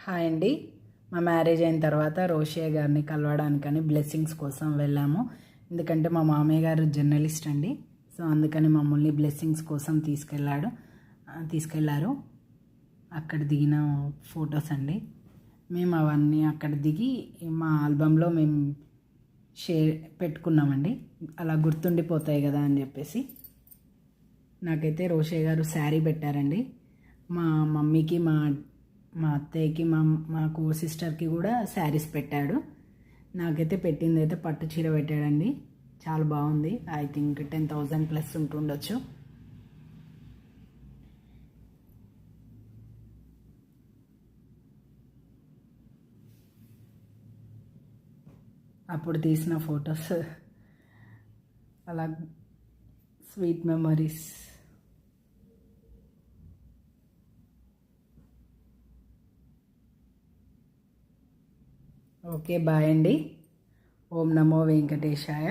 Hi అండి. మా marriage అయిన తర్వాత రోషియా గారిని కలవడానికని బ్లెస్సింగ్స్ కోసం వెళ్ళాము. ఎందుకంటే మా మామయ్య గారు జర్నలిస్ట్ అండి. సో అందుకని మమ్మల్ని బ్లెస్సింగ్స్ కోసం తీసుకెళ్లారు. అక్కడ దిగిన ఫొటోస్ అండి. మేము అవన్నీ అక్కడ దిగి మా ఆల్బంలో మేము పెట్టుకున్నామండి. అలా గుర్తుండిపోతాయి కదా అని చెప్పేసి. నాకైతే రోషయ్య గారు శారీ పెట్టారండి. మా మమ్మీకి, మా అత్తయ్యకి, మా కో సిస్టర్కి కూడా శారీస్ పెట్టాడు. నాకైతే పెట్టింది అయితే పట్టు చీర పెట్టాడండి. చాలా బాగుంది. ఐ థింక్ 10,000 ప్లస్ ఉంటుండొచ్చు. అప్పుడు తీసిన ఫొటోస్ అలా స్వీట్ మెమరీస్. ఓకే, బాయ్ అండి. ఓం నమో వెంకటేశాయ.